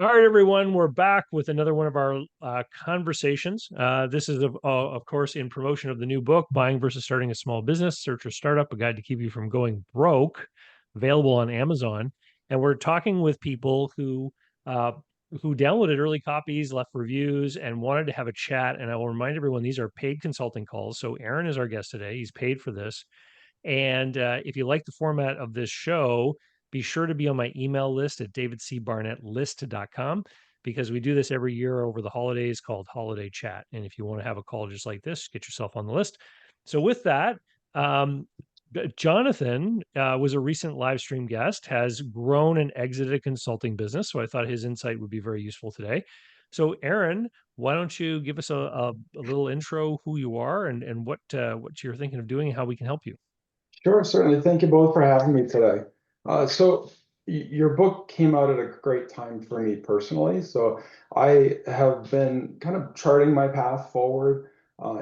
All right, everyone, we're back with another one of our conversations. This is, of course, in promotion of the new book, Buying versus Starting a Small Business, Search or Startup, a guide to keep you from going broke, available on Amazon. And we're talking with people uh, who downloaded early copies, left reviews, and wanted to have a chat. And I will remind everyone, these are paid consulting calls. So Aaron is our guest today. He's paid for this. And if you like the format of this show, be sure to be on my email list at davidcbarnettlist.com because we do this every year over the holidays called Holiday Chat. And if you want to have a call just like this, get yourself on the list. So, with that, um, Jonathan was a recent live stream guest, has grown and exited a consulting business. So, I thought his insight would be very useful today. So, Aaron, why don't you give us a little intro who you are and what you're thinking of doing and how we can help you? Sure, certainly. Thank you both for having me today. Your book came out at a great time for me personally. So I have been kind of charting my path forward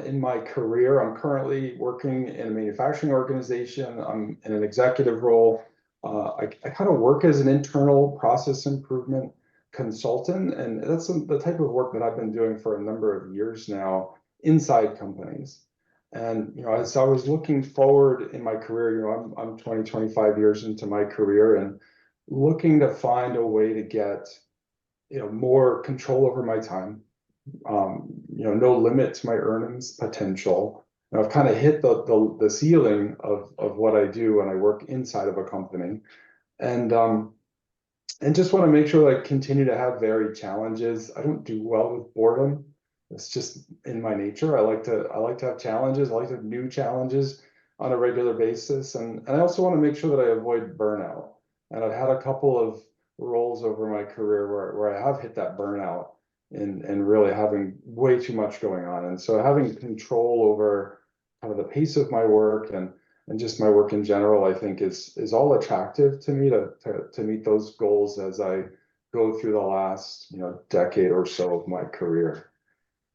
in my career. I'm currently working in a manufacturing organization. I'm in an executive role. I kind of work as an internal process improvement consultant, and that's the type of work that I've been doing for a number of years now inside companies. And, as I was looking forward in my career, I'm 20, 25 years into my career and looking to find a way to get, more control over my time, no limit to my earnings potential. And I've kind of hit the ceiling of what I do when I work inside of a company. And, um, and just want to make sure that I continue to have varied challenges. I don't do well with boredom. It's just in my nature. I like to have challenges. I like to have new challenges on a regular basis. And I also want to make sure that I avoid burnout. And I've had a couple of roles over my career where I have hit that burnout and really having way too much going on. And so having control over kind of the pace of my work and just my work in general, I think is all attractive to me to meet those goals as I go through the last, decade or so of my career.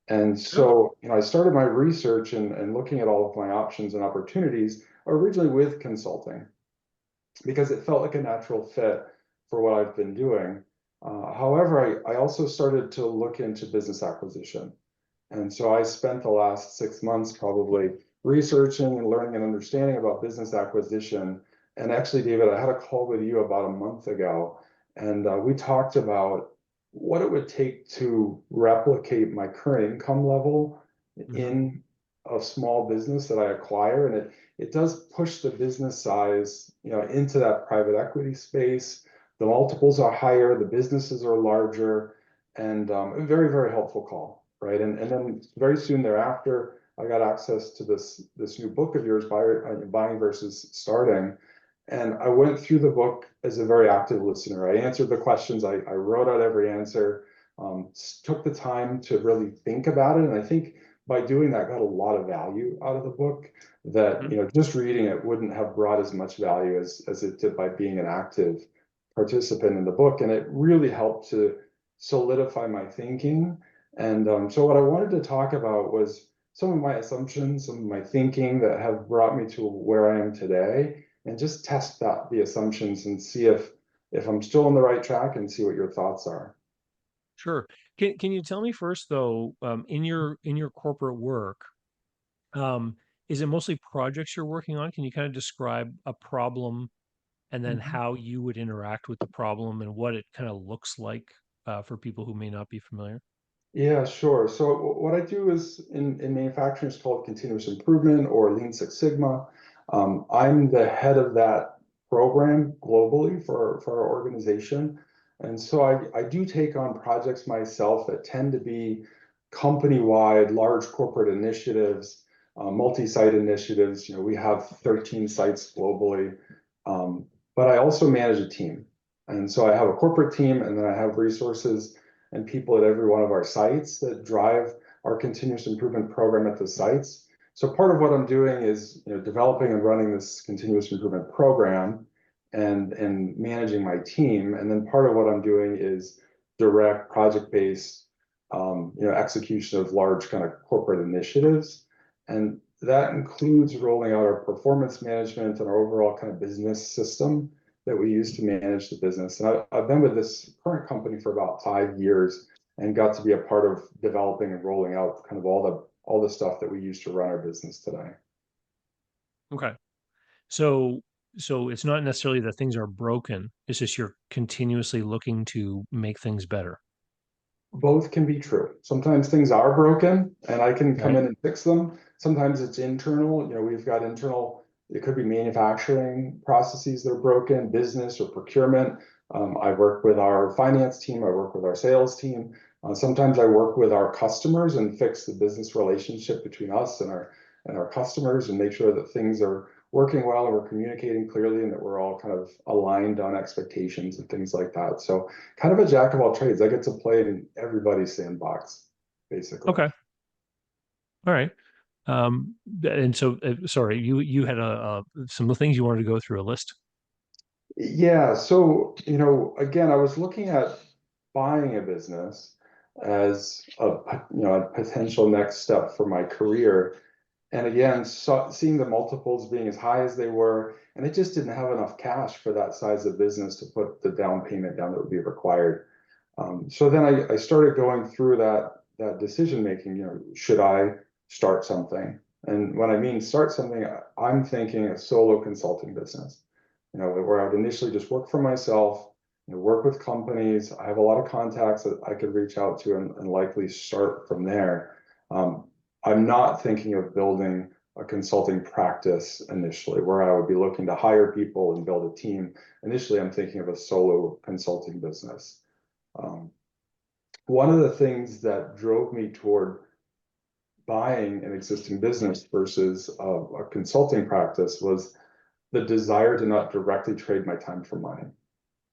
And Sure. so, I started my research and looking at all of my options and opportunities originally with consulting because it felt like a natural fit for what I've been doing. However, I also started to look into business acquisition. And so I spent the last 6 months probably researching and learning and understanding about business acquisition. And actually, David, I had a call with you about a month ago, and we talked about what it would take to replicate my current income level Mhm. in a small business that I acquire. And it does push the business size, into that private equity space. The multiples are higher, the businesses are larger, and a very, very helpful call, right? And then very soon thereafter, I got access to this new book of yours, Buying versus Starting. And I went through the book as a very active listener. I answered the questions, I wrote out every answer, took the time to really think about it. And I think by doing that, got a lot of value out of the book that, Mhm. just reading it wouldn't have brought as much value as it did by being an active participant in the book. And it really helped to solidify my thinking. And so what I wanted to talk about was some of my assumptions, some of my thinking that have brought me to where I am today, and just test the assumptions and see if I'm still on the right track and see what your thoughts are. Sure. Can you tell me first though, in your corporate work, um, is it mostly projects you're working on? Can you kind of describe a problem and then Mhm. how you would interact with the problem and what it kind of looks like for people who may not be familiar? Yeah, sure. So what I do is in manufacturing is called continuous improvement or Lean Six Sigma. I'm the head of that program globally for our organization. And so I do take on projects myself that tend to be company-wide, large corporate initiatives, multi-site initiatives. We have 13 sites globally. But I also manage a team. And so I have a corporate team, and then I have resources and people at every one of our sites that drive our continuous improvement program at the sites. So part of what I'm doing is, developing and running this continuous improvement program and managing my team. And then part of what I'm doing is direct project-based, execution of large kind of corporate initiatives. And that includes rolling out our performance management and our overall kind of business system that we use to manage the business. And I've been with this current company for about 5 years and got to be a part of developing and rolling out kind of all the stuff that we use to run our business today. Okay. So so it's not necessarily that things are broken. It's just you're continuously looking to make things better. Both can be true. Sometimes things are broken and I can come Right. in and fix them. Sometimes it's internal. We've got internal, it could be manufacturing processes that are broken, business or procurement. I work with our finance team. I work with our sales team. Sometimes I work with our customers and fix the business relationship between us and our customers and make sure that things are working well and we're communicating clearly and that we're all kind of aligned on expectations and things like that. So kind of a jack of all trades. I get to play in everybody's sandbox, basically. Okay. All right. And so, sorry, you had some things you wanted to go through a list. Yeah. So, again, I was looking at buying a business as a potential next step for my career. And again, seeing the multiples being as high as they were, and it just didn't have enough cash for that size of business to put the down payment down that would be required. So then I started going through that decision making. Should I start something? And when I mean start something, I'm thinking a solo consulting business. Where I would initially just work for myself, work with companies. I have a lot of contacts that I could reach out to and likely start from there. Um, I'm not thinking of building a consulting practice initially, where I would be looking to hire people and build a team. Initially, I'm thinking of a solo consulting business. Um, One of the things that drove me toward buying an existing business versus a consulting practice was the desire to not directly trade my time for money,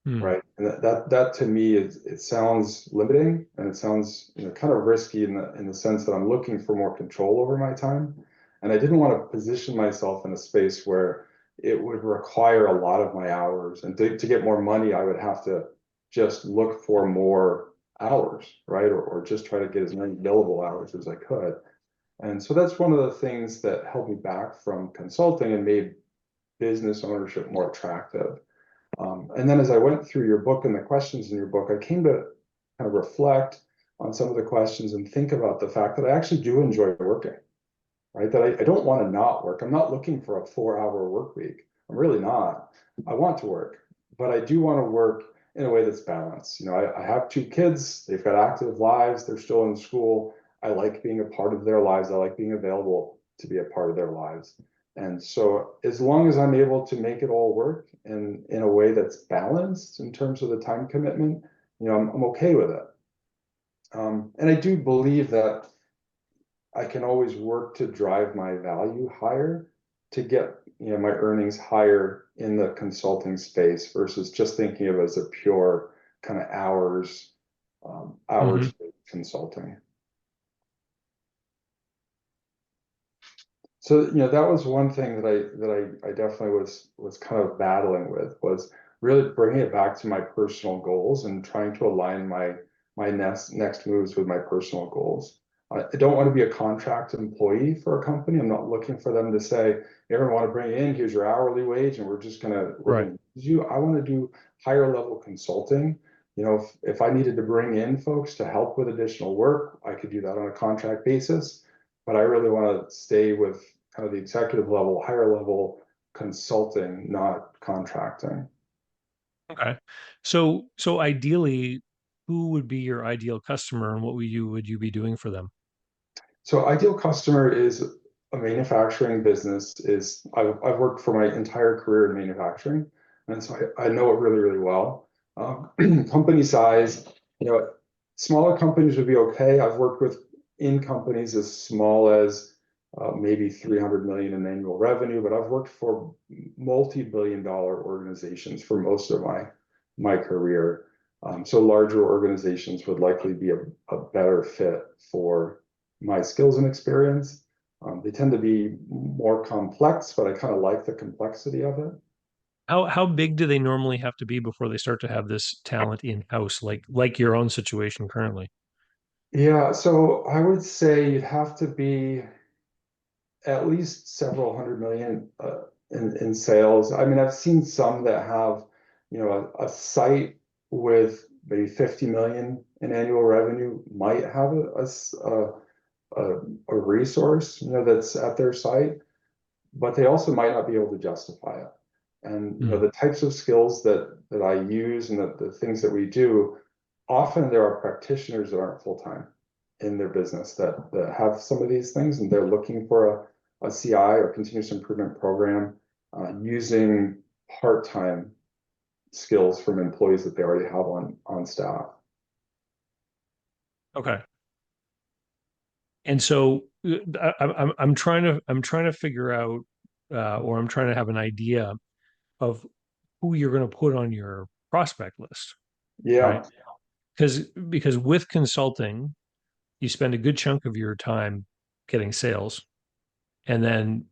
Hmm. right? And that to me it sounds limiting and it sounds kind of risky in the sense that I'm looking for more control over my time, and I didn't want to position myself in a space where it would require a lot of my hours, and to get more money I would have to just look for more hours, right? Or just try to get as many billable hours as I could. And so that's one of the things that held me back from consulting and made business ownership more attractive. And then as I went through your book and the questions in your book, I came to kind of reflect on some of the questions and think about the fact that I actually do enjoy working, right? That I don't want to not work. I'm not looking for a 4-hour work week. I'm really not. I want to work, but I do want to work in a way that's balanced. I have 2 kids. They've got active lives. They're still in school. I like being a part of their lives. I like being available to be a part of their lives. And so as long as I'm able to make it all work in a way that's balanced in terms of the time commitment, I'm okay with it. And I do believe that I can always work to drive my value higher to get my earnings higher in the consulting space versus just thinking of it as a pure kind of Hmm. hours consulting. So that was one thing that I definitely was kind of battling with, was really bringing it back to my personal goals and trying to align my next moves with my personal goals. I don't want to be a contract employee for a company. I'm not looking for them to say, everyone want to bring you in, here's your hourly wage, and we're Right. gonna use you. I want to do higher level consulting. If I needed to bring in folks to help with additional work, I could do that on a contract basis. But I really want to stay with kind of the executive level, higher level consulting, not contracting. Okay. So ideally, who would be your ideal customer, and what would you be doing for them? So ideal customer is a manufacturing business. I've worked for my entire career in manufacturing, and so I know it really, really well. Company size, you know, smaller companies would be okay. I've worked with in companies as small as maybe 300 million in annual revenue, but I've worked for multi-billion-dollar organizations for most of my career. So larger organizations would likely be a better fit for my skills and experience. They tend to be more complex, but I kind of like the complexity of it. How big do they normally have to be before they start to have this talent in-house, like your own situation currently? Yeah, so I would say you'd have to be at least several hundred million in sales. I mean, I've seen some that have a site with maybe 50 million in annual revenue might have a resource, that's at their site, but they also might not be able to justify it. And Mm. the types of skills that I use and the things that we do, often there are practitioners that aren't full-time in their business that have some of these things, and they're looking for a CI or continuous improvement program using part-time skills from employees that they already have on staff. Okay. And so I'm trying to figure out, or I'm trying to have an idea of who you're going to put on your prospect list, Yeah, right? Because with consulting, you spend a good chunk of your time getting sales, and then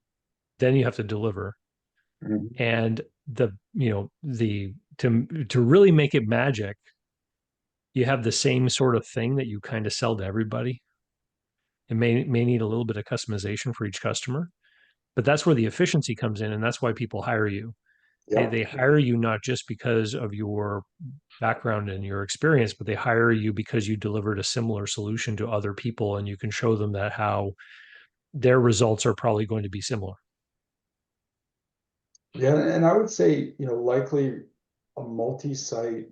you have to deliver. mhm. And the you know the to really make it magic, you have the same sort of thing that you kind of sell to everybody. It may need a little bit of customization for each customer, but that's where the efficiency comes in, and that's why people hire you. They Yeah. they hire you not just because of your background and your experience, but they hire you because you delivered a similar solution to other people, and you can show them that how their results are probably going to be similar. Yeah, and I would say, likely a multi-site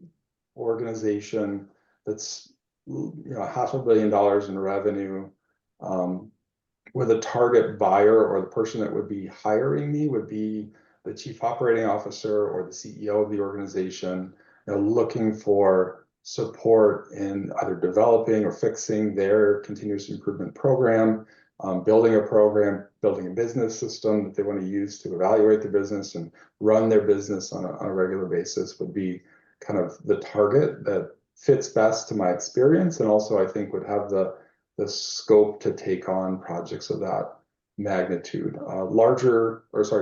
organization that's, $500 million in revenue, um, where the target buyer or the person that would be hiring me would be the chief operating officer or the CEO of the organization, looking for support in either developing or fixing their continuous improvement program, building a program, building a business system that they want to use to evaluate the business and run their business on a regular basis would be kind of the target that fits best to my experience, and also I think would have the scope to take on projects of that magnitude.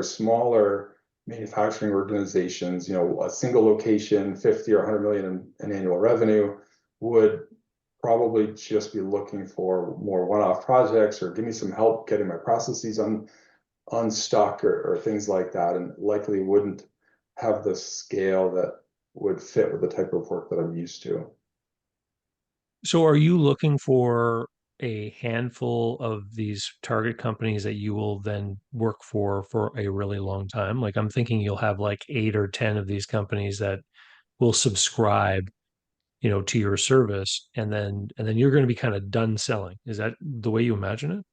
Smaller manufacturing organizations, a single location, 50 or 100 million in annual revenue, would probably just be looking for more one-off projects or give me some help getting my processes unstuck or things like that, and likely wouldn't have the scale that would fit with the type of work that I'm used to. So are you looking for a handful of these target companies that you will then work for a really long time? Like I'm thinking you'll have like 8 or 10 of these companies that will subscribe, to your service, and then you're going to be kind of done selling. Is that the way you imagine it?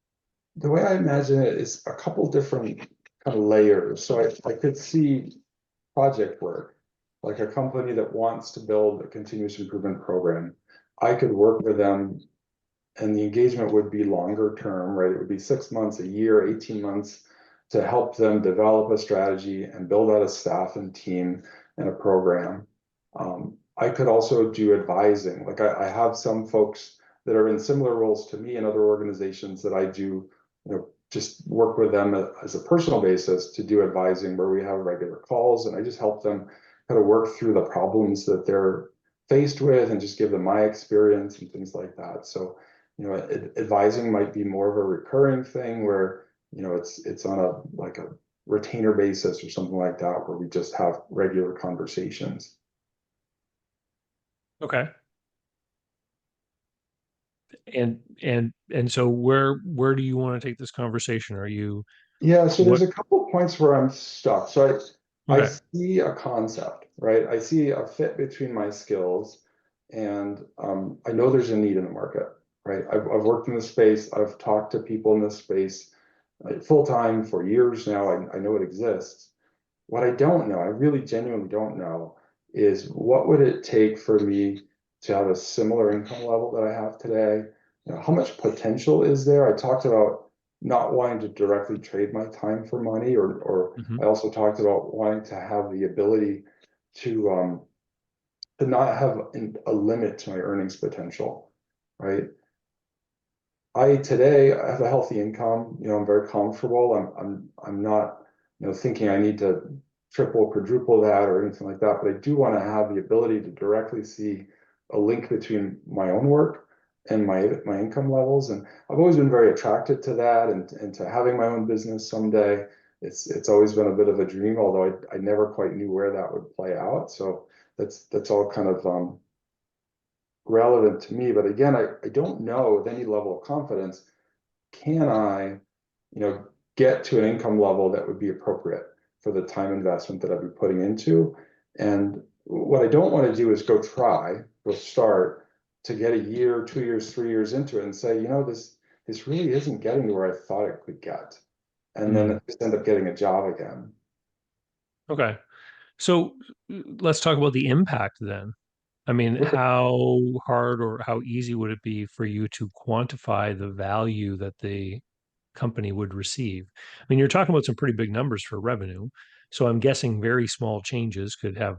The way I imagine it is a couple different kind of layers. So I could see project work, like a company that wants to build a continuous improvement program. I could work with them and the engagement would be longer term, right? It would be 6 months, a year, 18 months to help them develop a strategy and build out a staff and team and a program. I could also do advising. Like I have some folks that are in similar roles to me in other organizations that I do, just work with them as a personal basis to do advising where we have regular calls and I just help them kind of work through the problems that they're faced with and just give them my experience and things like that. So, advising might be more of a recurring thing where, it's on a retainer basis or something like that, where we just have regular conversations. Okay. And so where do you want to take this conversation? Are you Yeah, so there's what a couple of points where I'm stuck. So I okay. see a concept, right? I see a fit between my skills, and I know there's a need in the market, right? I've worked in this space. I've talked to people in this space full time for years now. I know it exists. What I don't know, I really genuinely don't know, is what would it take for me to have a similar income level that I have today? How much potential is there? I talked about not wanting to directly trade my time for money, or Mhm. I also talked about wanting to have the ability to not have a limit to my earnings potential, right? I today have a healthy income. I'm very comfortable. I'm not, thinking I need to triple, quadruple that or anything like that. But I do want to have the ability to directly see a link between my own work and my income levels. And I've always been very attracted to that and to having my own business someday. it's always been a bit of a dream, although I never quite knew where that would play out. So that's all kind of relevant to me. But again, I don't know with any level of confidence, can I, you know, get to an income level that would be appropriate for the time investment that I'd be putting into. And what I don't want to do is go start to get a year, 2 years, 3 years into it and say, this really isn't getting to where I thought it could get. And then Mm. I just end up getting a job again. Okay. So let's talk about the impact then. I mean, Okay. how hard or how easy would it be for you to quantify the value that the company would receive? I mean, you're talking about some pretty big numbers for revenue. So I'm guessing very small changes could have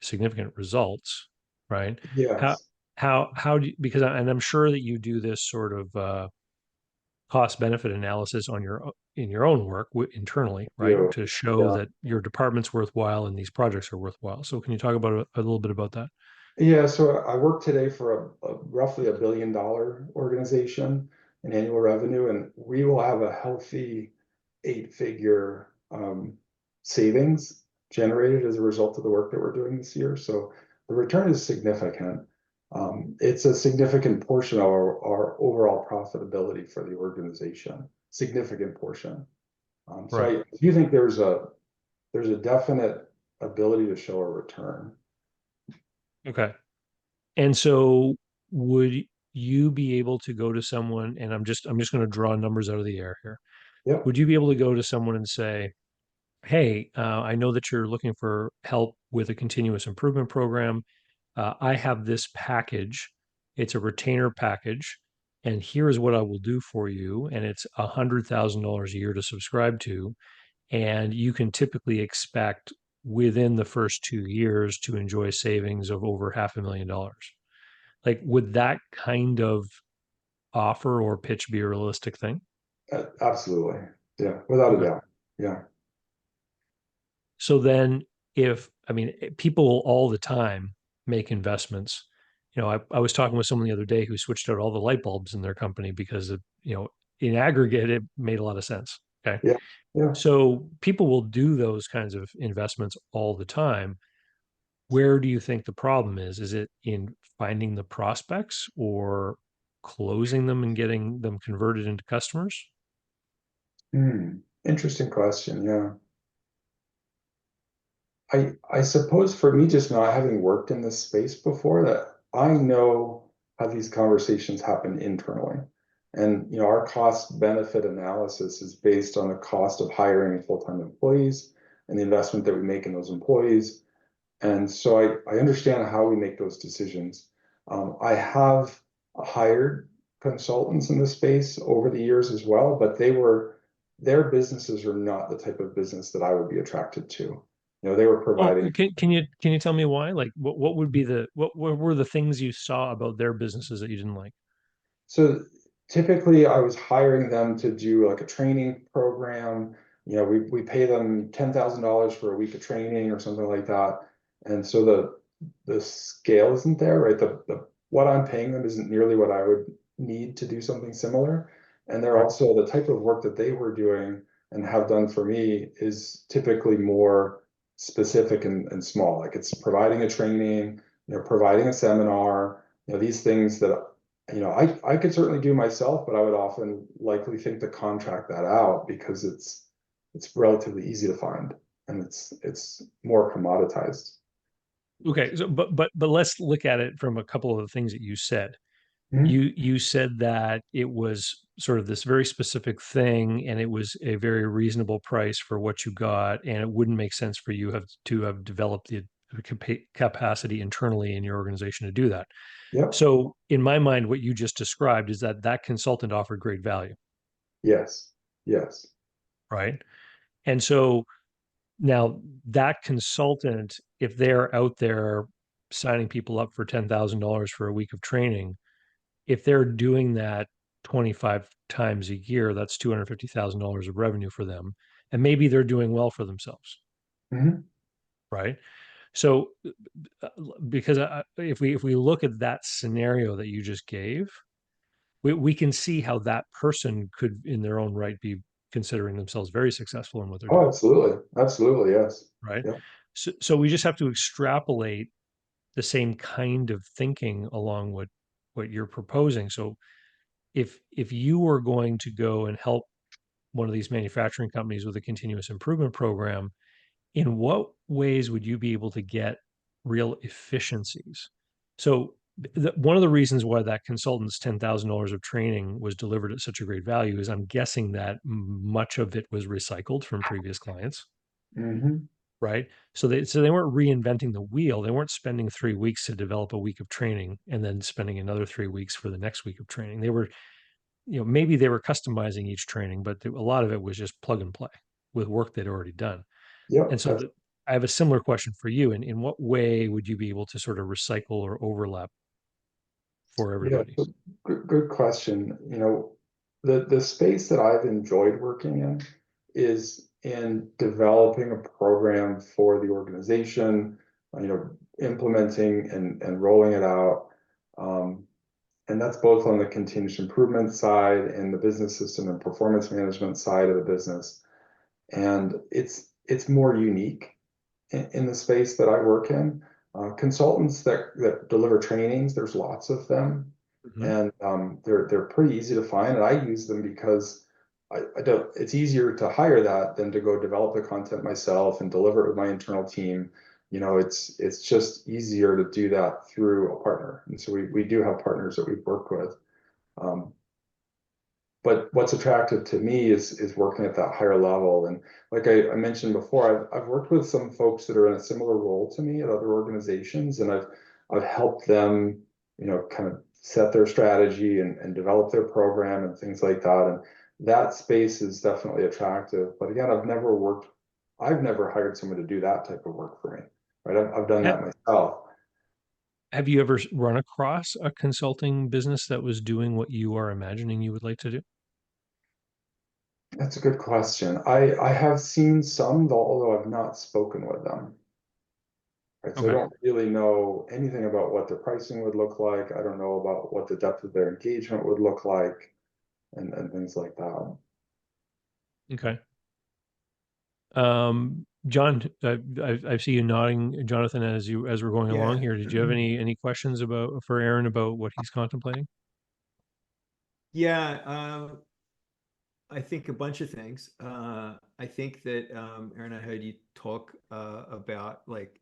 significant results, right? How, Yes. how do you, because, and I'm sure that you do this sort of cost benefit analysis on in your own work internally, right? You. To show Yeah. that your department's worthwhile and these projects are worthwhile. So can you talk about a little bit about that? Yeah, so I work today for a roughly $1 billion organization in annual revenue, and we will have a healthy 8-figure savings generated as a result of the work that we're doing this year. So the return is significant. It's a significant portion of our overall profitability for the organization, significant portion. So Right. I do think there's a definite ability to show a return. Okay. And so would you be able to go to someone, and I'm just going to draw numbers out of the air here. Yep. Would you be able to go to someone and say, "Hey, I know that you're looking for help with a continuous improvement program. I have this package. It's a retainer package, and here is what I will do for you. And it's $100,000 a year to subscribe to, and you can typically expect within the first 2 years to enjoy savings of over $500,000." Like, would that kind of offer or pitch be a realistic thing? Absolutely. Yeah, without a Okay. doubt. Yeah. So then, if, I mean, people all the time make investments. I was talking with someone the other day who switched out all the light bulbs in their company because in aggregate, it made a lot of sense. Okay. Yeah. Yeah. So people will do those kinds of investments all the time. Where do you think the problem is? Is it in finding the prospects or closing them and getting them converted into customers? Interesting question. Yeah. I suppose for me, just not having worked in this space before, that I know how these conversations happen internally. And our cost benefit analysis is based on the cost of hiring full-time employees and the investment that we make in those employees. And so I understand how we make those decisions. I have hired consultants in this space over the years as well, but their businesses are not the type of business that I would be attracted to. They were Oh, providing. can you tell me why? Like, what would be what were the things you saw about their businesses that you didn't like? So typically I was hiring them to do like a training program. We pay them $10,000 for a week of training or something like that. And so the scale isn't there, right? The what I'm paying them isn't nearly what I would need to do something similar. And they're Right. also the type of work that they were doing and have done for me is typically more specific and small. Like it's providing a training, providing a seminar, these things that I could certainly do myself, but I would often likely think to contract that out because it's relatively easy to find and it's more commoditized. Okay. So, but let's look at it from a couple of the things that you said. Mhm. You said that it was sort of this very specific thing, and it was a very reasonable price for what you got, and it wouldn't make sense for you to have developed the capacity internally in your organization to do that. Yep. So, in my mind, what you just described is that that consultant offered great value, Yes. Yes. right? And so now that consultant, if they're out there signing people up for $10,000 for a week of training, if they're doing that 25 times a year, that's $250,000 of revenue for them. And maybe they're doing well for themselves, Mhm. right? So, because if we look at that scenario that you just gave, we can see how that person could, in their own right, be considering themselves very successful in what they're Oh, doing, absolutely. Absolutely. Yes. right? Yeah. So we just have to extrapolate the same kind of thinking along what you're proposing. So if you were going to go and help one of these manufacturing companies with a continuous improvement program, in what ways would you be able to get real efficiencies? So one of the reasons why that consultant's $10,000 of training was delivered at such a great value is I'm guessing that much of it was recycled from previous clients, Hmm. right? So they weren't reinventing the wheel. They weren't spending 3 weeks to develop a week of training and then spending another 3 weeks for the next week of training. They were, maybe they were customizing each training, but a lot of it was just plug and play with work they'd already done. And Yep. so I have a similar question for you. And in what way would you be able to sort of recycle or overlap for Yeah. everybody? So good question. The space that I've enjoyed working in is in developing a program for the organization, implementing and rolling it out. Um, and that's both on the continuous improvement side and the business system and performance management side of the business. And it's more unique in the space that I work in. Consultants that deliver trainings, there's lots of them, Mhm. and they're pretty easy to find. And I use them because I don't. It's easier to hire that than to go develop the content myself and deliver it with my internal team. It's just easier to do that through a partner. And so we do have partners that we've worked with. Um, but what's attractive to me is working at that higher level. And like I mentioned before, I've worked with some folks that are in a similar role to me at other organizations, and I've helped them, kind of set their strategy and develop their program and things like that. And that space is definitely attractive. But again, I've never hired someone to do that type of work for me, right? I've done Ha- that myself. Have you ever run across a consulting business that was doing what you are imagining you would like to do? That's a good question. I have seen some, though, although I've not spoken with them. Right, so I Okay. don't really know anything about what their pricing would look like. I don't know about what the depth of their engagement would look like and things like that. Okay. John, I see you nodding, Jonathan, as we're going along Yeah. here. Did you have any questions for Aaron about what he's contemplating? Yeah, I think a bunch of things. I think that Aaron, I heard you talk about like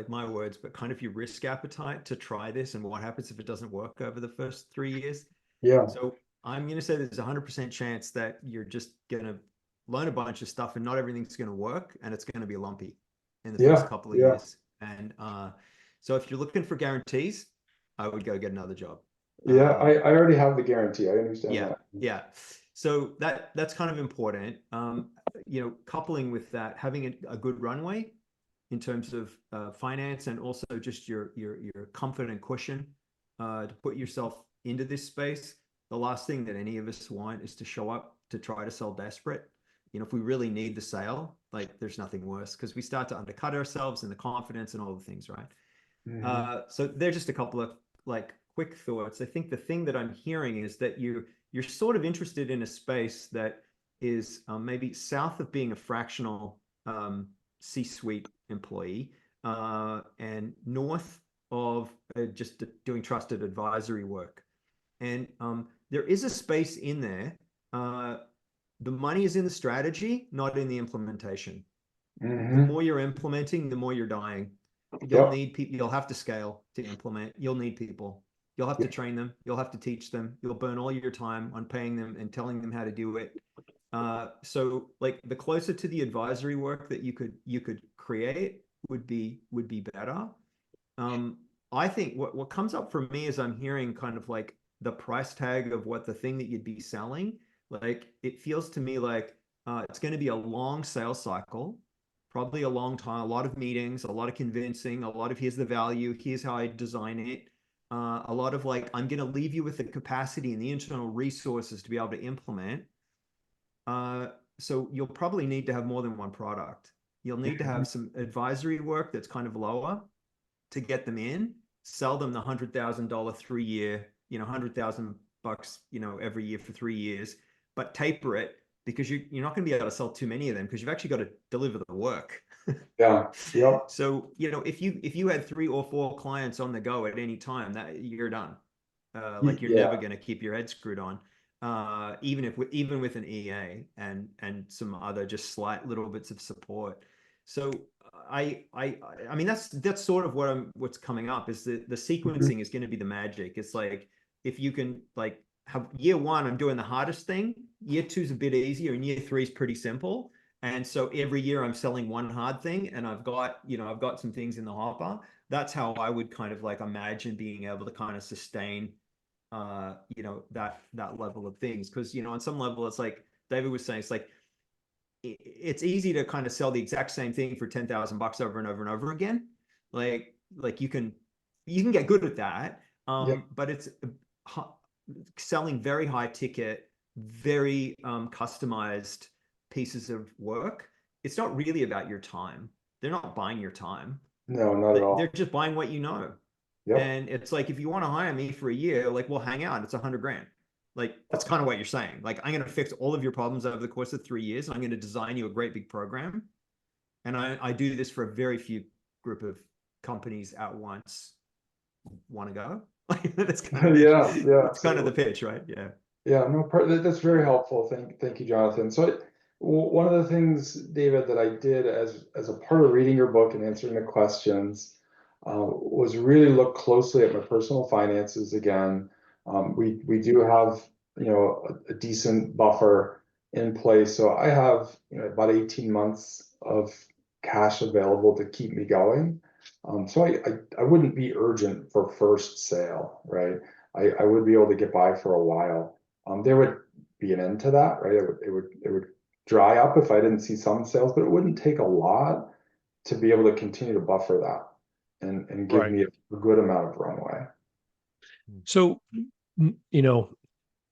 my words, but kind of your risk appetite to try this and what happens if it doesn't work over the first 3 years. Yeah, So I'm going to say there's a 100% chance that you're just going to learn a bunch of stuff and not everything's going to work and it's going to be lumpy in the first yeah, couple of yeah, years. And so if you're looking for guarantees, I would go get another job. yeah. Um, I already have the guarantee. I understand yeah, that. yeah. So that's kind of important. Coupling with that, having a good runway in terms of finance and also just your comfort and cushion to put yourself into this space. The last thing that any of us want is to show up to try to sell desperate. If we really need the sale, like there's nothing worse because we start to undercut ourselves and the confidence and all the things, right? Hmm. So they're just a couple of like quick thoughts. I think the thing that I'm hearing is that you're sort of interested in a space that is maybe south of being a fractional C-suite employee and north of just doing trusted advisory work. And there is a space in there. The money is in the strategy, not in the implementation. The Hmm. more you're implementing, the more you're dying. You'll Yep. need people, you'll have to scale to implement. You'll need people. You'll have to Yep. train them. You'll have to teach them. You'll burn all your time on paying them and telling them how to do it. So like the closer to the advisory work that you could create would be better. Um, I think what comes up for me is I'm hearing kind of like the price tag of what the thing that you'd be selling. Like it feels to me like it's going to be a long sales cycle, probably a long time, a lot of meetings, a lot of convincing, a lot of here's the value, here's how I design it. A lot of like, I'm going to leave you with the capacity and the internal resources to be able to implement. Uh, so you'll probably need to have more than one product. You'll need to Mhm. have some advisory work that's kind of lower to get them in, sell them the $100,000 3 year, $100,000, every year for 3 years, but taper it because you're not going to be able to sell too many of them because you've actually got to deliver the work. Yeah. Yep. So, if you had 3 or 4 clients on the go at any time, that you're done. Like you're never Yeah. going to keep your head screwed on. Even with an EA and some other just slight little bits of support. So I mean that's sort of what's coming up is the Mhm. sequencing is going to be the magic. It's like if you can like have year 1, I'm doing the hardest thing. Year 2 is a bit easier, and year 3 is pretty simple. And so every year I'm selling one hard thing, and I've got some things in the hopper. That's how I would kind of like imagine being able to kind of sustain that level of things. Because on some level, it's like David was saying, it's like it's easy to kind of sell the exact same thing for $10,000 over and over and over again. Like you can get good at that. Yep. But it's selling very high ticket, very customized pieces of work. It's not really about your time. They're not buying your time. No, not at They're all. just buying what you know. Yep. And it's like, if you want to hire me for a year, like we'll hang out. It's $100,000. Like that's kind of what you're saying. Like I'm going to fix all of your problems over the course of 3 years. And I'm going to design you a great big program. And I do this for a very few group of companies at once want to go. Like that's kind of it. Yeah. Yeah. That's kind of the Absolutely. pitch, right? Yeah. Yeah, no, that's very helpful. Thank you, Jonathan. So, one of the things, David, that I did as a part of reading your book and answering the questions, was really look closely at my personal finances again. We do have, a decent buffer in place, so I have, about 18 months of cash available to keep me going. So I wouldn't be urgent for first sale, right? I would be able to get by for a while. There would be an end to that, right? It would dry up if I didn't see some sales, but it wouldn't take a lot to be able to continue to buffer that and give Right. me a good amount of runway. So, you know,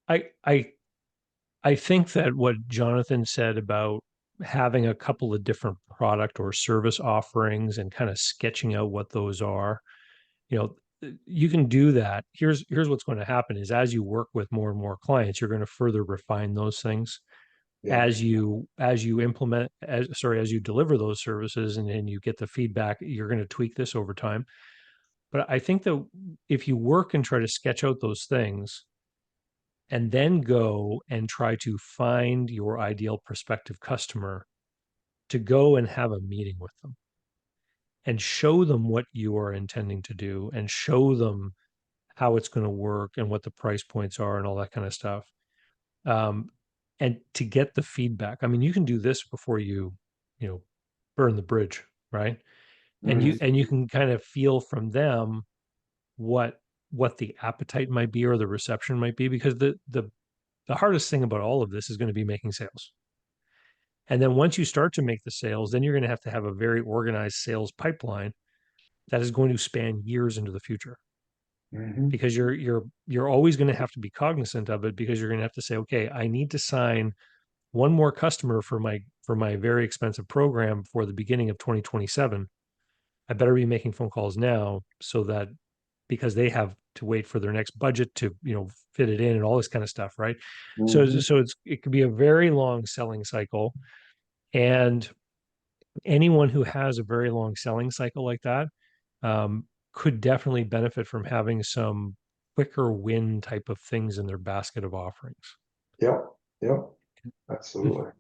I I I think that what Jonathan said about having a couple of different product or service offerings and kind of sketching out what those are, you know, you can do that. Here's what's going to happen is as you work with more and more clients, you're going to further refine those things Yeah. as you implement as you deliver those services and you get the feedback, you're going to tweak this over time. But I think that if you work and try to sketch out those things and then go and try to find your ideal prospective customer to go and have a meeting with them and show them what you are intending to do and show them how it's going to work and what the price points are and all that kind of stuff. Um, and to get the feedback. I mean, you can do this before you know, burn the bridge, right? And Mhm. you can kind of feel from them what the appetite might be or the reception might be, because the hardest thing about all of this is going to be making sales. And then once you start to make the sales, then you're going to have a very organized sales pipeline that is going to span years into the future, Mhm. because you're always going to have to be cognizant of it, because you're going to have to say, okay, I need to sign one more customer for my very expensive program for the beginning of 2027. I better be making phone calls now, so that, because they have to wait for their next budget to, fit it in and all this kind of stuff, right? So Mhm. it could be a very long selling cycle, and anyone who has a very long selling cycle like that, um, could definitely benefit from having some quicker win type of things in their basket of offerings. Yep. Yep. Absolutely.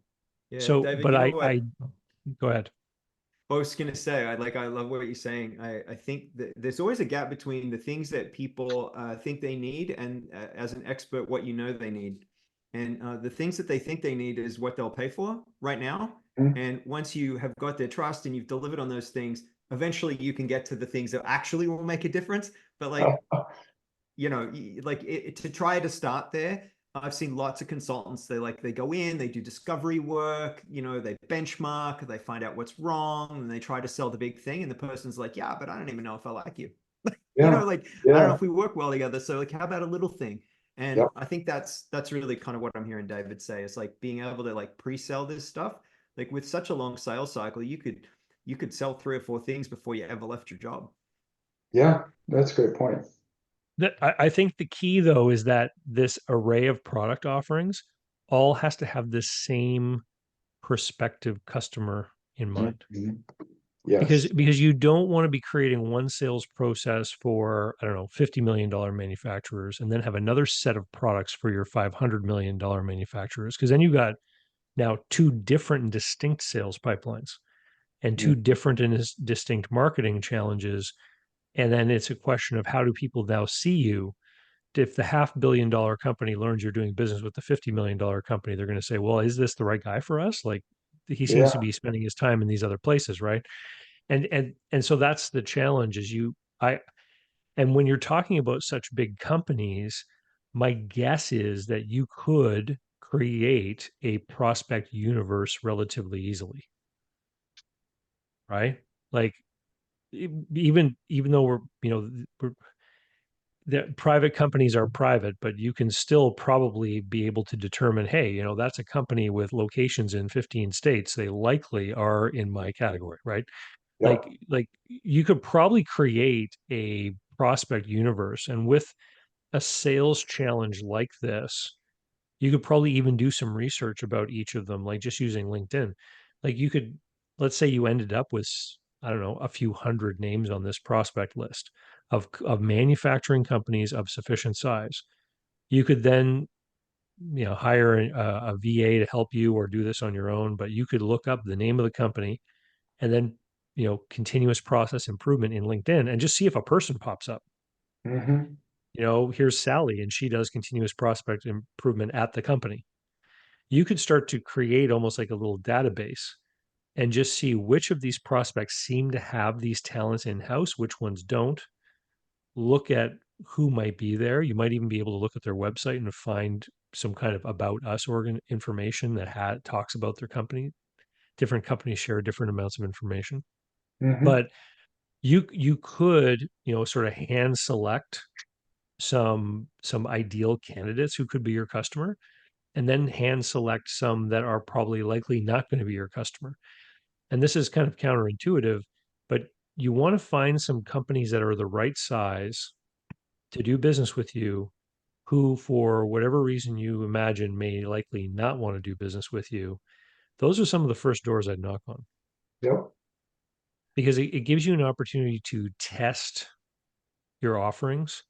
Yeah, So, David, but you know I what? go ahead. I was gonna say, I love what you're saying. I think that there's always a gap between the things that people think they need and as an expert, what you know they need. And the things that they think they need is what they'll pay for right now. Mhm. And once you have got their trust and you've delivered on those things, eventually you can get to the things that actually will make a difference. But like, to try to start there, I've seen lots of consultants, they go in, they do discovery work, they benchmark, they find out what's wrong, and they try to sell the big thing, and the person's like, yeah, but I don't even know if I like you. Yeah. Like, I don't know Yeah. if we work well together, so like, how about a little thing? And Yep. I think that's really kind of what I'm hearing David say. It's like being able to like pre-sell this stuff. Like with such a long sales cycle, you could sell 3 or 4 things before you ever left your job. Yeah. That's a great point. I think the key though is that this array of product offerings all has to have the same prospective customer in mind. Mhm. Because Yes. you don't want to be creating one sales process for, I don't know, $50 million manufacturers and then have another set of products for your $500 million manufacturers. Because then you've got now two different and distinct sales pipelines and Mm. two different and distinct marketing challenges. And then it's a question of how do people now see you? If the $500 million company learns you're doing business with the $50 million company, they're going to say, well, is this the right guy for us? Like, he seems to Yeah. be spending his time in these other places, right? And so that's the challenge is and when you're talking about such big companies, my guess is that you could create a prospect universe relatively easily, right? Like, even though we're the private companies are private, but you can still probably be able to determine, hey, that's a company with locations in 15 states. They likely are in my category, right? like Yep. like you could probably create a prospect universe, and with a sales challenge like this, you could probably even do some research about each of them, like just using LinkedIn. Like, you could, let's say you ended up with, I don't know, a few hundred names on this prospect list of manufacturing companies of sufficient size. You could then, hire a VA to help you or do this on your own, but you could look up the name of the company and then, continuous process improvement in LinkedIn and just see if a person pops up. Hmm. Here's Sally and she does continuous prospect improvement at the company. You could start to create almost like a little database and just see which of these prospects seem to have these talents in house, which ones don't. Look at who might be there. You might even be able to look at their website and find some kind of about us information that talks about their company. Different companies share different amounts of information, Hmm. but you could, sort of hand select some ideal candidates who could be your customer, and then hand select some that are probably likely not going to be your customer. And this is kind of counterintuitive, but you want to find some companies that are the right size to do business with you, who, for whatever reason you imagine, may likely not want to do business with you. Those are some of the first doors I'd knock on, Yep. because it gives you an opportunity to test your offerings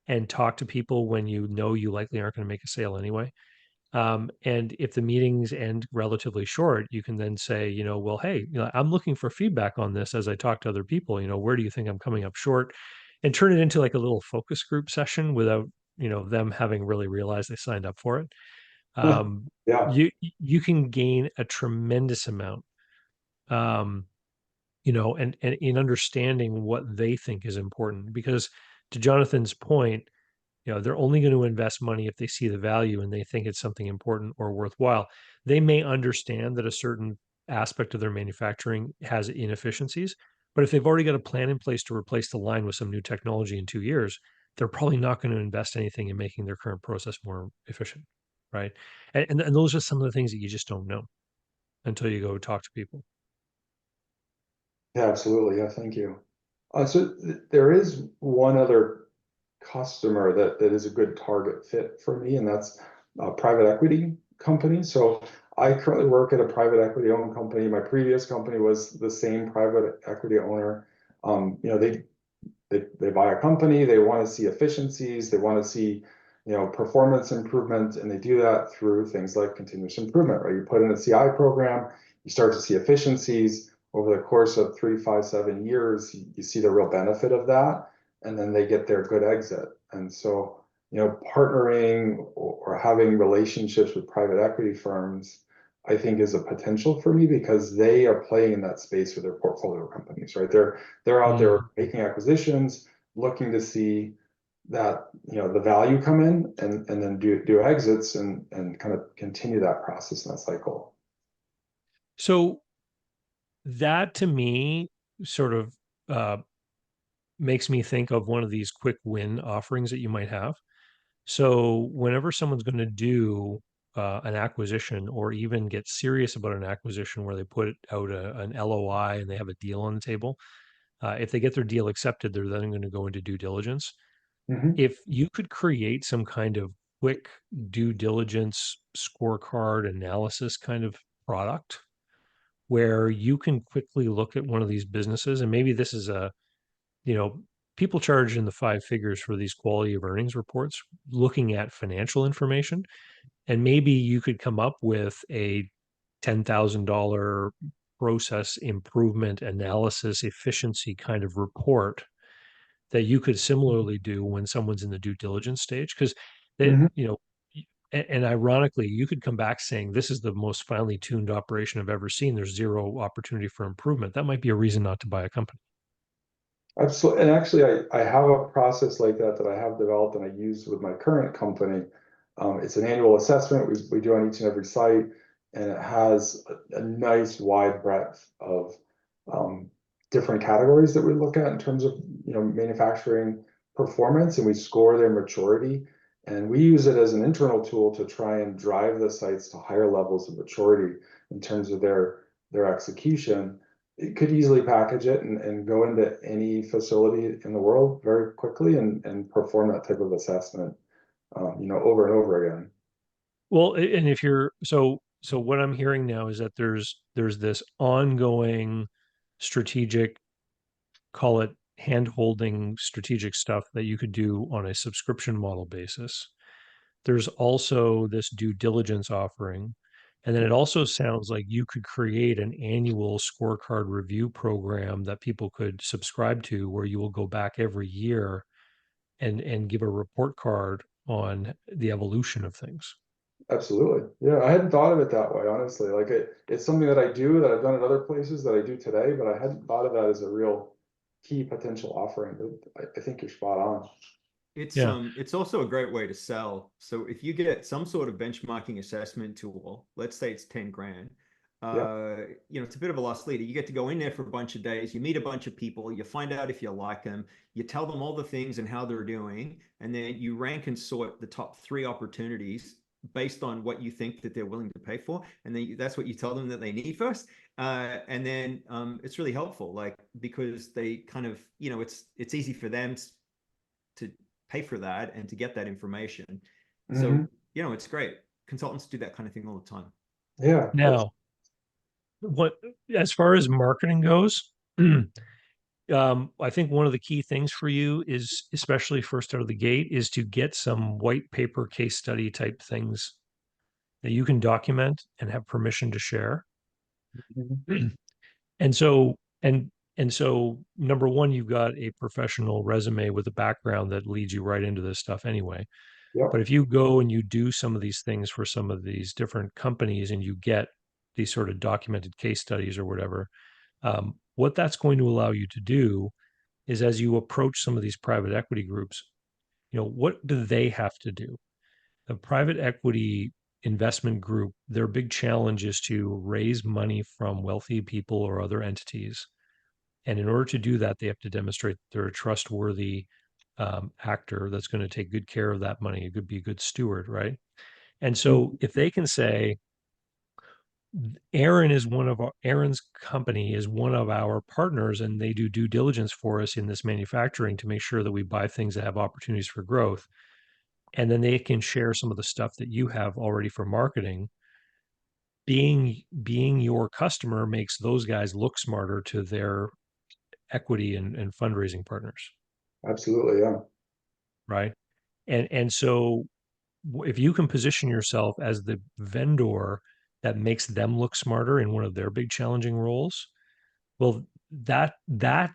and talk to people when you likely aren't going to make a sale anyway. And if the meetings end relatively short, you can then say, well, hey, I'm looking for feedback on this as I talk to other people. Where do you think I'm coming up short? And turn it into like a little focus group session without, them having really realized they signed up for it. Um, Yeah. you can gain a tremendous amount, um, and in understanding what they think is important. Because, to Jonathan's point, they're only going to invest money if they see the value and they think it's something important or worthwhile. They may understand that a certain aspect of their manufacturing has inefficiencies, but if they've already got a plan in place to replace the line with some new technology in 2 years, they're probably not going to invest anything in making their current process more efficient, right? And those are some of the things that you just don't know until you go talk to people. Yeah, absolutely. Yeah, thank you. There is one other customer that is a good target fit for me, and that's a private equity company. So I currently work at a private equity owned company. My previous company was the same private equity owner. They buy a company, they want to see efficiencies, they want to see, performance improvement, and they do that through things like continuous improvement, right? You put in a CI program, you start to see efficiencies over the course of 3, 5, 7 years, you see the real benefit of that, and then they get their good exit. And so, partnering or having relationships with private equity firms, I think, is a potential for me because they are playing in that space with their portfolio companies, right? They're out there Mm. making acquisitions, looking to see that, the value come in, and then do exits, and kind of continue that process and that cycle. So that, to me, sort of uh, makes me think of one of these quick win offerings that you might have. So whenever someone's going to do an acquisition, or even get serious about an acquisition where they put out an LOI and they have a deal on the table, if they get their deal accepted, they're then going to go into due diligence. Hmm. If you could create some kind of quick due diligence scorecard analysis kind of product where you can quickly look at one of these businesses. And maybe this is people charge in the five figures for these quality of earnings reports, looking at financial information. And maybe you could come up with a $10,000 process improvement analysis efficiency kind of report that you could similarly do when someone's in the due diligence stage. Because Mhm. and ironically, you could come back saying, this is the most finely tuned operation I've ever seen. There's zero opportunity for improvement. That might be a reason not to buy a company. Absolutely. And actually, I have a process like that I have developed and I use with my current company. It's an annual assessment we do on each and every site, and it has a nice wide breadth of different categories that we look at in terms of manufacturing performance, and we score their maturity. And we use it as an internal tool to try and drive the sites to higher levels of maturity in terms of their execution. It could easily package it and go into any facility in the world very quickly and perform that type of assessment, over and over again. Well, and if you're so what I'm hearing now is that there's this ongoing strategic, call it hand-holding strategic stuff that you could do on a subscription model basis. There's also this due diligence offering. And then it also sounds like you could create an annual scorecard review program that people could subscribe to, where you will go back every year and give a report card on the evolution of things. Absolutely. Yeah, I hadn't thought of it that way, honestly. Like it's something that I do that I've done at other places that I do today, but I hadn't thought of that as a real key potential offering. But I think you're spot on. Yeah. It's also a great way to sell. So if you get some sort of benchmarking assessment tool, let's say it's 10 grand, Yeah, it's a bit of a lost leader. You get to go in there for a bunch of days, you meet a bunch of people, you find out if you like them, you tell them all the things and how they're doing, and then you rank and sort the top 3 opportunities based on what you think that they're willing to pay for, and then that's what you tell them that they need first. And then it's really helpful, like, because they kind of, it's easy for them to pay for that and to get that information. So, hmm it's great. Consultants do that kind of thing all the time. yeah, Now, what as far as marketing goes, I think one of the key things for you is, especially first out of the gate, is to get some white paper case study type things that you can document and have permission to share. Mhm. And so, and so number one, you've got a professional resume with a background that leads you right into this stuff anyway. But Yep, if you go and you do some of these things for some of these different companies and you get these sort of documented case studies or whatever, what that's going to allow you to do is, as you approach some of these private equity groups, what do they have to do? The private equity investment group, their big challenge is to raise money from wealthy people or other entities. And in order to do that, they have to demonstrate that they're a trustworthy actor that's going to take good care of that money. It could be a good steward, right? And so if they can say, Aaron's company is one of our partners, and they do due diligence for us in this manufacturing to make sure that we buy things that have opportunities for growth. And then they can share some of the stuff that you have already for marketing. Being your customer makes those guys look smarter to their equity and fundraising partners, absolutely. Yeah, right? And so if you can position yourself as the vendor that makes them look smarter in one of their big challenging roles, well, that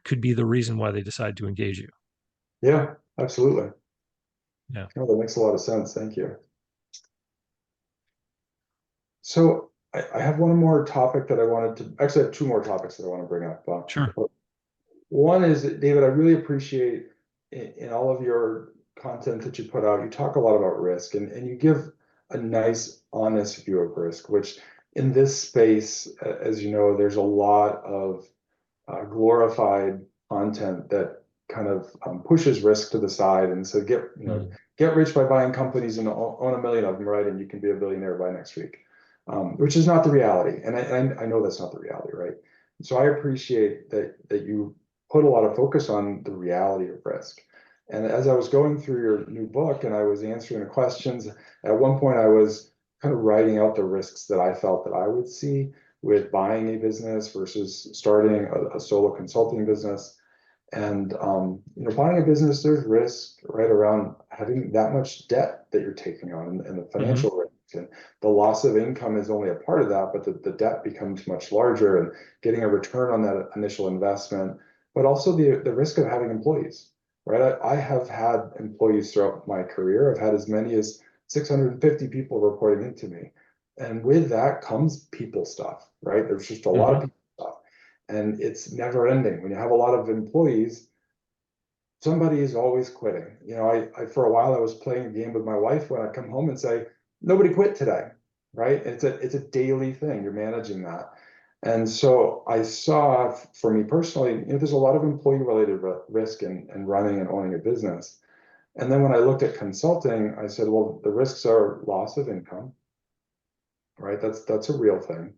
could be the reason why they decide to engage you. yeah, absolutely. Yeah. No, that makes a lot of sense. Thank you. So I have one more topic that I wanted to actually I have two more topics that I want to bring up. Sure. One is, David, I really appreciate in all of your content that you put out, you talk a lot about risk and you give a nice, honest view of risk, which in this space, as you know, there's a lot of glorified content that kind of pushes risk to the side. And so get rich by buying companies and own a million of them, right? And you can be a billionaire by next week, which is not the reality. And I know that's not the reality, right? So I appreciate that you put a lot of focus on the reality of risk. And as I was going through your new book and I was answering the questions, at one point I was kind of writing out the risks that I felt that I would see with buying a business versus starting a solo consulting business. And buying a business, there's risk right around having that much debt that you're taking on, and the Hmm. financial risk. And the loss of income is only a part of that, but the debt becomes much larger, and getting a return on that initial investment, but also the risk of having employees, right? I have had employees throughout my career. I've had as many as 650 people reporting into me. And with that comes people stuff, right? There's just a lot of Hmm. people stuff, and it's never ending. When you have a lot of employees, somebody is always quitting. I for a while I was playing a game with my wife when I come home and say, nobody quit today, right? It's a daily thing. You're managing that. And so I saw, for me personally, there's a lot of employee related risk in running and owning a business. And then when I looked at consulting, I said, well, the risks are loss of income, right? That's a real thing.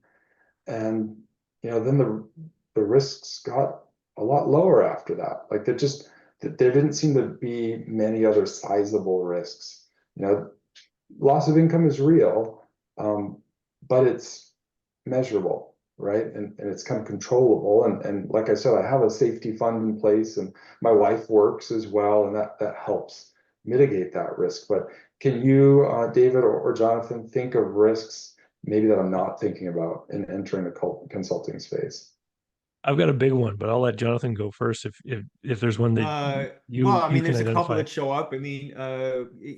And then the risks got a lot lower after that. Like there didn't seem to be many other sizable risks. Loss of income is real, but it's measurable, right? And it's kind of controllable. And like I said, I have a safety fund in place, and my wife works as well, and that helps mitigate that risk. But can you, David or Jonathan, think of risks maybe that I'm not thinking about in entering the consulting space? I've got a big one, but I'll let Jonathan go first if there's one that Well, you I you mean, can there's a couple identify. that show up. I mean,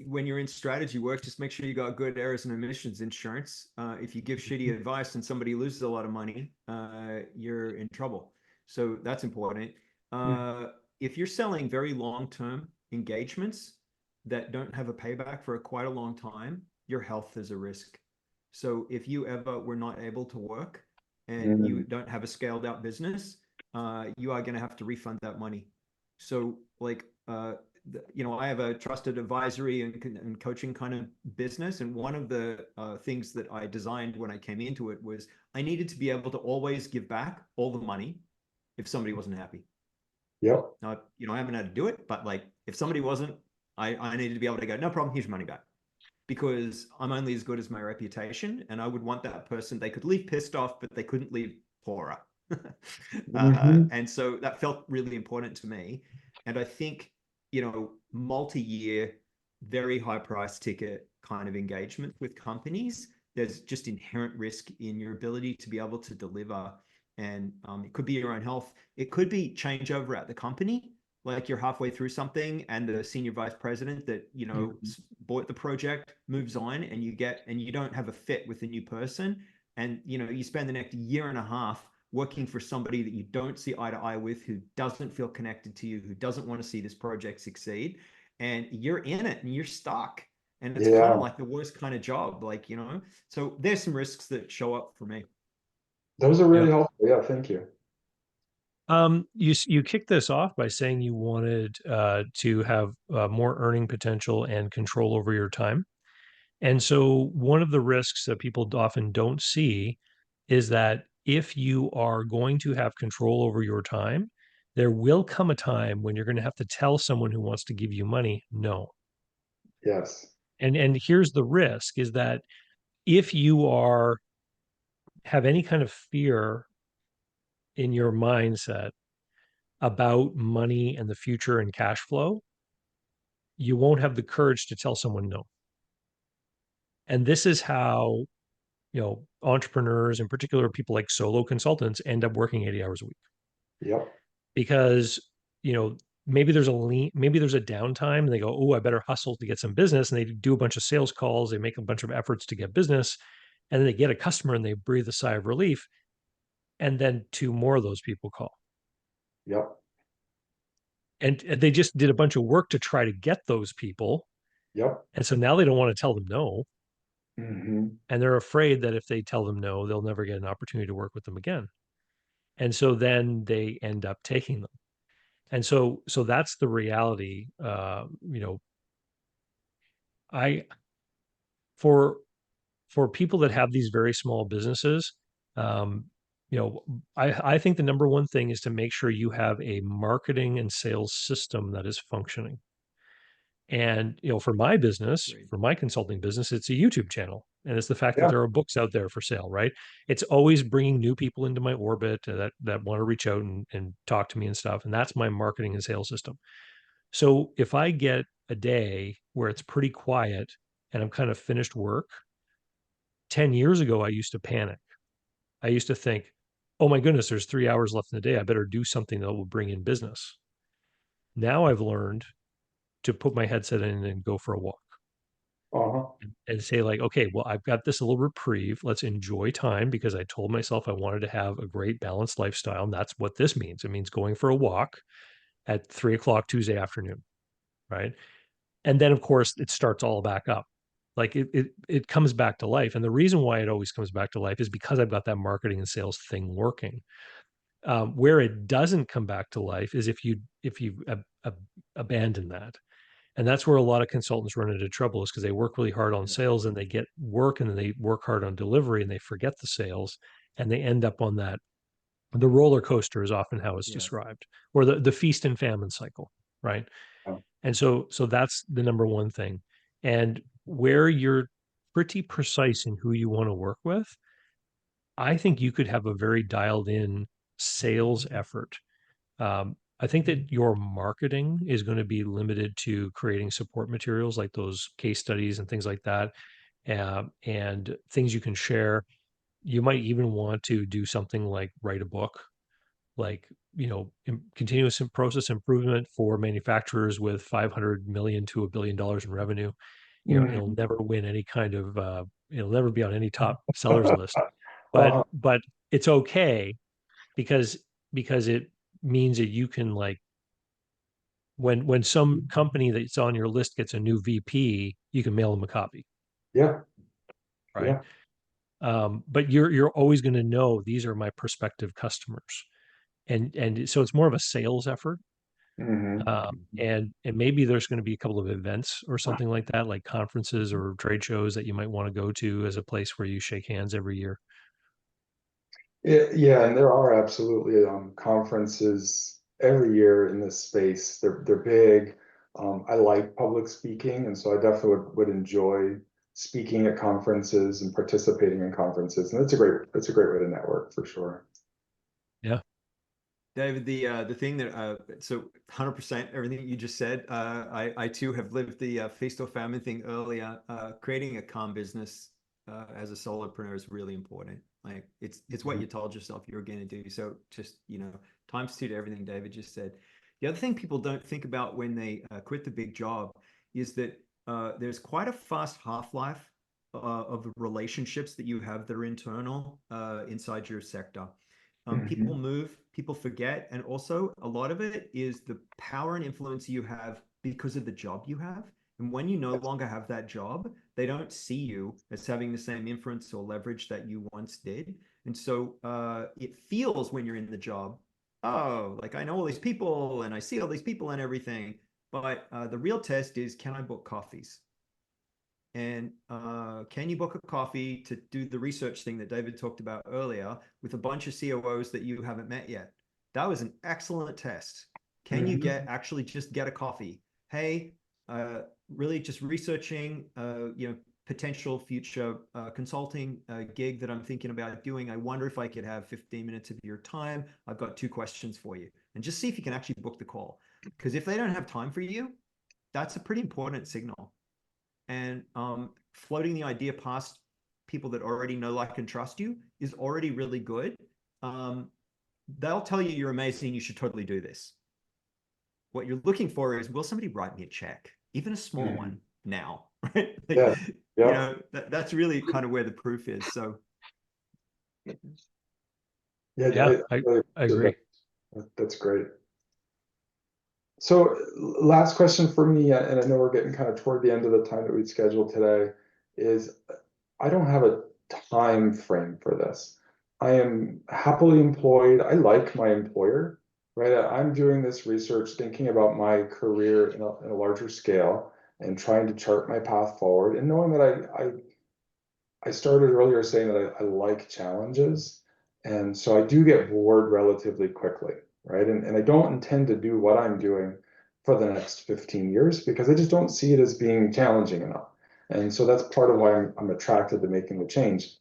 when you're in strategy work, just make sure you got good errors and omissions insurance. If you give shitty advice and somebody loses a lot of money, you're in trouble. So that's important. Mm. Uh, if you're selling very long-term engagements that don't have a payback for quite a long time, your health is a risk. So if you ever were not able to work and you Mm. don't have a scaled out business, you are going to have to refund that money. So like, I have a trusted advisory and coaching kind of business. And one of the things that I designed when I came into it was I needed to be able to always give back all the money if somebody wasn't happy. Yep. Now, I haven't had to do it, but like if somebody wasn't, I needed to be able to go, no problem, here's your money back. Because I'm only as good as my reputation. And I would want that person, they could leave pissed off, but they couldn't leave poorer. Hmm. And so that felt really important to me. And I think, multi-year, very high price ticket kind of engagement with companies, there's just inherent risk in your ability to be able to deliver. And it could be your own health. It could be changeover at the company. Like you're halfway through something and the senior vice president that, bought the project moves on, and you don't have a fit with the new person. And, you spend the next year and a half working for somebody that you don't see eye to eye with, who doesn't feel connected to you, who doesn't want to see this project succeed. And you're in it and you're stuck. And it's kind of Yeah, like the worst kind of job, So there's some risks that show up for me. those are Yeah. really helpful. Yeah, thank you. You kicked this off by saying you wanted to have more earning potential and control over your time. And so one of the risks that people often don't see is that if you are going to have control over your time, there will come a time when you're going to have to tell someone who wants to give you money, no. Yes. And here's the risk is that if you are have any kind of fear in your mindset about money and the future and cash flow, you won't have the courage to tell someone no. And this is how, entrepreneurs, in particular, people like solo consultants end up working 80 hours a week Yep. because, maybe maybe there's a downtime and they go, oh, I better hustle to get some business. And they do a bunch of sales calls. They make a bunch of efforts to get business and then they get a customer and they breathe a sigh of relief. And then two more of those people call. Yep. And they just did a bunch of work to try to get those people. Yep. And so now they don't want to tell them no. Hmm. And they're afraid that if they tell them no, they'll never get an opportunity to work with them again. And so then they end up taking them. And so that's the reality. I for for people that have these very small businesses, um, I think the number one thing is to make sure you have a marketing and sales system that is functioning. And, for my business, Great. for my consulting business, it's a YouTube channel. And it's the fact that Yeah. there are books out there for sale, right? It's always bringing new people into my orbit that want to reach out and talk to me and stuff. And that's my marketing and sales system. So if I get a day where it's pretty quiet and I'm kind of finished work, 10 years ago, I used to panic. I used to think, oh my goodness, there's 3 hours left in the day. I better do something that will bring in business. Now I've learned to put my headset in and go for a walk Uh-huh. and say, like, okay, well, I've got this little reprieve. Let's enjoy time because I told myself I wanted to have a great balanced lifestyle. And that's what this means. It means going for a walk at 3 o'clock Tuesday afternoon. Right. And then, of course, it starts all back up. Like it comes back to life. And the reason why it always comes back to life is because I've got that marketing and sales thing working. Where it doesn't come back to life is if you abandon that. And that's where a lot of consultants run into trouble, is because they work really hard on sales and they get work, and then they work hard on delivery and they forget the sales, and they end up on that. The roller coaster is often how it's Yes. described, or the feast and famine cycle, right? Oh. And so that's the number one thing. And where you're pretty precise in who you want to work with, I think you could have a very dialed in sales effort. I think that your marketing is going to be limited to creating support materials like those case studies and things like that, and things you can share. You might even want to do something like write a book, like, continuous process improvement for manufacturers with 500 million to $1 billion in revenue. It'll Mhm. never win any kind of, it'll never be on any top sellers list, but Uh-huh. it's okay because it means that you can, like, when some company that's on your list gets a new VP, you can mail them a copy, Yeah. right? Yeah. But you're always going to know these are my prospective customers, and so it's more of a sales effort. Hmm. And maybe there's going to be a couple of events or something like that, like conferences or trade shows that you might want to go to as a place where you shake hands every year. Yeah, and there are absolutely conferences every year in this space. They're big. I like public speaking, and so I definitely would enjoy speaking at conferences and participating in conferences. And it's a great way to network for sure. Yeah. David, the thing that so 100% everything you just said, I too have lived the feast or famine thing earlier. Creating a calm business as a solopreneur is really important. Like it's what you told yourself you were going to do. So just times two to everything David just said. The other thing people don't think about when they quit the big job is that there's quite a fast half-life of the relationships that you have that are internal inside your sector. People Hmm. move, people forget, and also a lot of it is the power and influence you have because of the job you have. And when you no longer have that job, they don't see you as having the same influence or leverage that you once did. And so it feels when you're in the job, oh, like I know all these people and I see all these people and everything. But the real test is, can I book coffees? And can you book a coffee to do the research thing that David talked about earlier with a bunch of COOs that you haven't met yet? That was an excellent test. Can you Hmm. actually just get a coffee? Hey, really just researching, potential future consulting gig that I'm thinking about doing. I wonder if I could have 15 minutes of your time. I've got 2 questions for you, and just see if you can actually book the call. Because if they don't have time for you, that's a pretty important signal. And floating the idea past people that already know, like, and trust you is already really good. They'll tell you you're amazing, you should totally do this. What you're looking for is, will somebody write me a check, even a small Hmm. one now? Right? Like, Yeah. Yeah. that's really kind of where the proof is. So Yeah. Yeah, I I agree. that's great. So last question for me, and I know we're getting kind of toward the end of the time that we'd scheduled today, is I don't have a time frame for this. I am happily employed. I like my employer, right? I'm doing this research, thinking about my career in a larger scale and trying to chart my path forward, and knowing that I started earlier saying that I like challenges. And so I do get bored relatively quickly, right? And I don't intend to do what I'm doing for the next 15 years because I just don't see it as being challenging enough. And so that's part of why I'm attracted to making the change.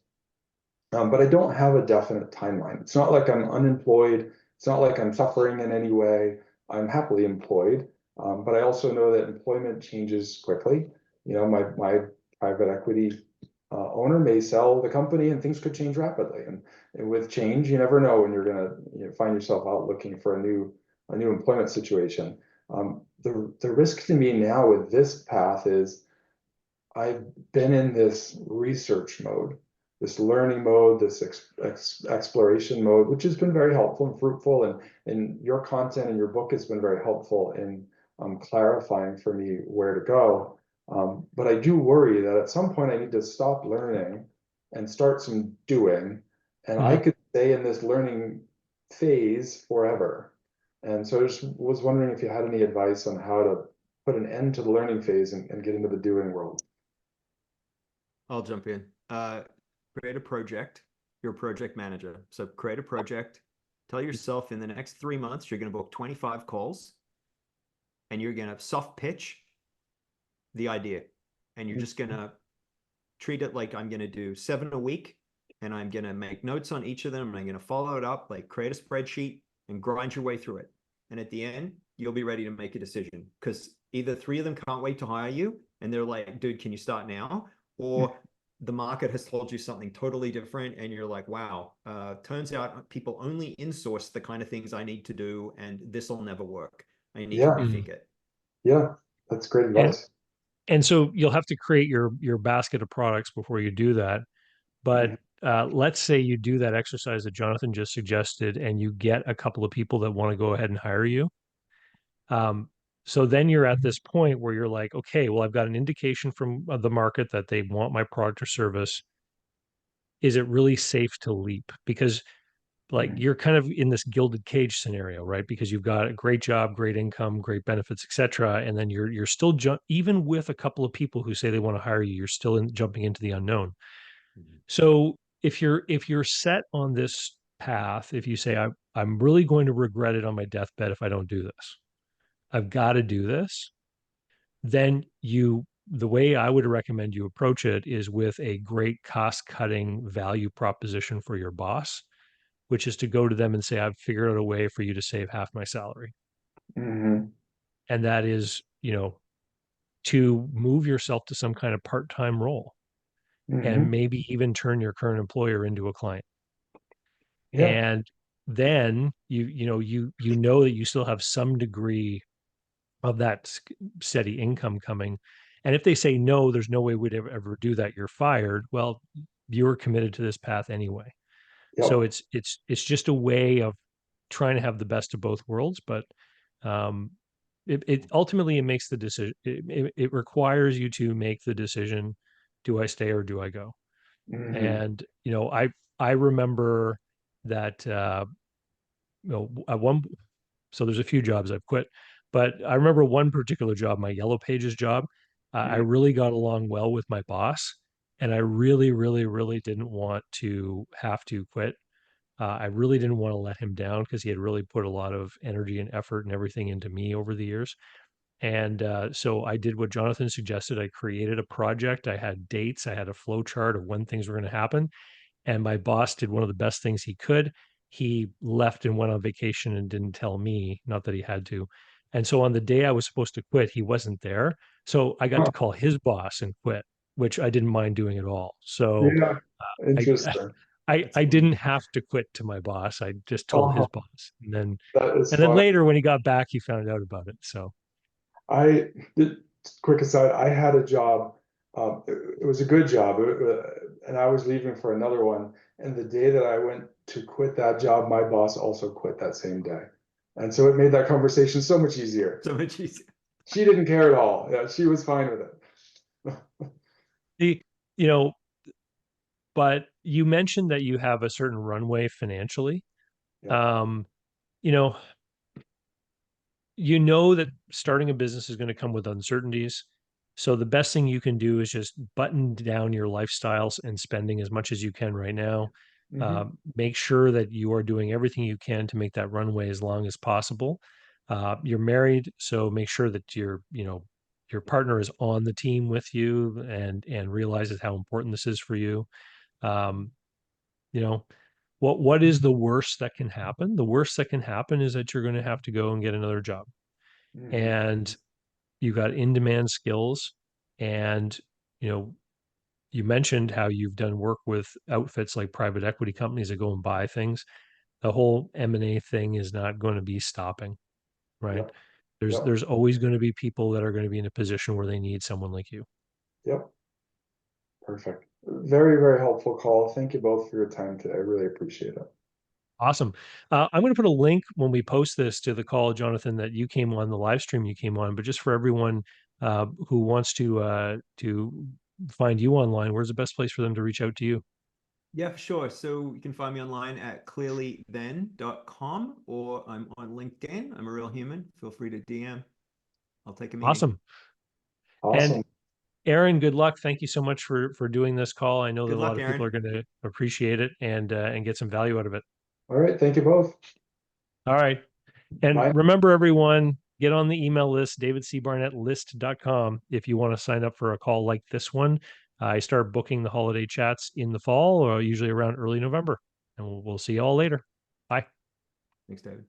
But I don't have a definite timeline. It's not like I'm unemployed. It's not like I'm suffering in any way. I'm happily employed. But I also know that employment changes quickly. You know, my private equity owner may sell the company and things could change rapidly. And with change, you never know when you're gonna find yourself out looking for a new employment situation. The risk to me now with this path is I've been in this research mode, this learning mode, this exploration mode, which has been very helpful and fruitful. And your content and your book has been very helpful in clarifying for me where to go. But I do worry that at some point I need to stop learning and start some doing. And I could stay in this learning phase forever. And so I just was wondering if you had any advice on how to put an end to the learning phase and get into the doing world. I'll jump in. Create a project. You're a project manager. So create a project. Tell yourself in the next 3 months, you're going to book 25 calls and you're going to soft pitch the idea. And you're just going to treat it like I'm going to do 7 a week and I'm going to make notes on each of them. And I'm going to follow it up, like create a spreadsheet and grind your way through it. And at the end, you'll be ready to make a decision because either 3 of them can't wait to hire you. And they're like, dude, can you start now? Or the market has told you something totally different and you're like, wow, turns out people only insource the kind of things I need to do and this will never work. I need to rethink it. Yeah, that's great advice. And so you'll have to create your basket of products before you do that. But let's say you do that exercise that Jonathan just suggested and you get a couple of people that want to go ahead and hire you. So then you're at this point where you're like, okay, well, I've got an indication from the market that they want my product or service. Is it really safe to leap? Because like you're kind of in this gilded cage scenario, right? Because you've got a great job, great income, great benefits, etc. And then you're still even with a couple of people who say they want to hire you, you're still jumping into the unknown. So if you're set on this path, if you say I'm really going to regret it on my deathbed if I don't do this, I've got to do this, then the way I would recommend you approach it is with a great cost-cutting value proposition for your boss, which is to go to them and say, I've figured out a way for you to save half my salary. And that is, to move yourself to some kind of part-time role and maybe even turn your current employer into a client. And then you know that you still have some degree of that steady income coming. And if they say, no, there's no way we'd ever do that, you're fired. Well, you're committed to this path anyway. So it's just a way of trying to have the best of both worlds. But it ultimately it makes the decision. It requires you to make the decision: do I stay or do I go? And I remember that at one. So there's a few jobs I've quit, but I remember one particular job, my Yellow Pages job. I really got along well with my boss, and I really, really, really didn't want to have to quit. I really didn't want to let him down because he had really put a lot of energy and effort and everything into me over the years. And so I did what Jonathan suggested. I created a project. I had dates. I had a flow chart of when things were going to happen. And my boss did one of the best things he could. He left and went on vacation and didn't tell me, not that he had to. And so on the day I was supposed to quit, he wasn't there. So I got to call his boss and quit, which I didn't mind doing at all. So I Interesting. I didn't have to quit to my boss. I just told his boss. And That is then later when he got back, he found out about it. So quick aside, I had a job. It was a good job, and I was leaving for another one. And the day that I went to quit that job, my boss also quit that same day. And so it made that conversation so much easier. So much easier. She didn't care at all. Yeah, she was fine with it. But you mentioned that you have a certain runway financially. You know that starting a business is going to come with uncertainties. So the best thing you can do is just button down your lifestyles and spending as much as you can right now. Make sure that you are doing everything you can to make that runway as long as possible. You're married, so make sure that your partner is on the team with you and realizes how important this is for you. Um, you know, what is the worst that can happen? The worst that can happen is that you're going to have to go and get another job. Mhm. And you got in-demand skills. And, you mentioned how you've done work with outfits like private equity companies that go and buy things. The whole M&A thing is not going to be stopping, right? Yep. There's Yep. there's always going to be people that are going to be in a position where they need someone like you. Yep. Perfect. Very, very helpful call. Thank you both for your time today. I really appreciate it. Awesome. I'm going to put a link when we post this to the call, Jonathan, that you came on, the live stream you came on. But just for everyone who wants to find you online, where's the best place for them to reach out to you? Yeah, for sure. So you can find me online at clearlythen.com, or I'm on LinkedIn. I'm a real human. Feel free to DM. I'll take a meeting. Awesome. And Awesome. Aaron, good luck. Thank you so much for doing this call. I know that Good a lot luck, of people Aaron. are going to appreciate it and get some value out of it. All right. Thank you both. All right. And Bye. remember, everyone, get on the email list, davidcbarnettlist.com, if you want to sign up for a call like this one. I start booking the holiday chats in the fall, or usually around early November. And we'll see you all later. Bye. Thanks, David.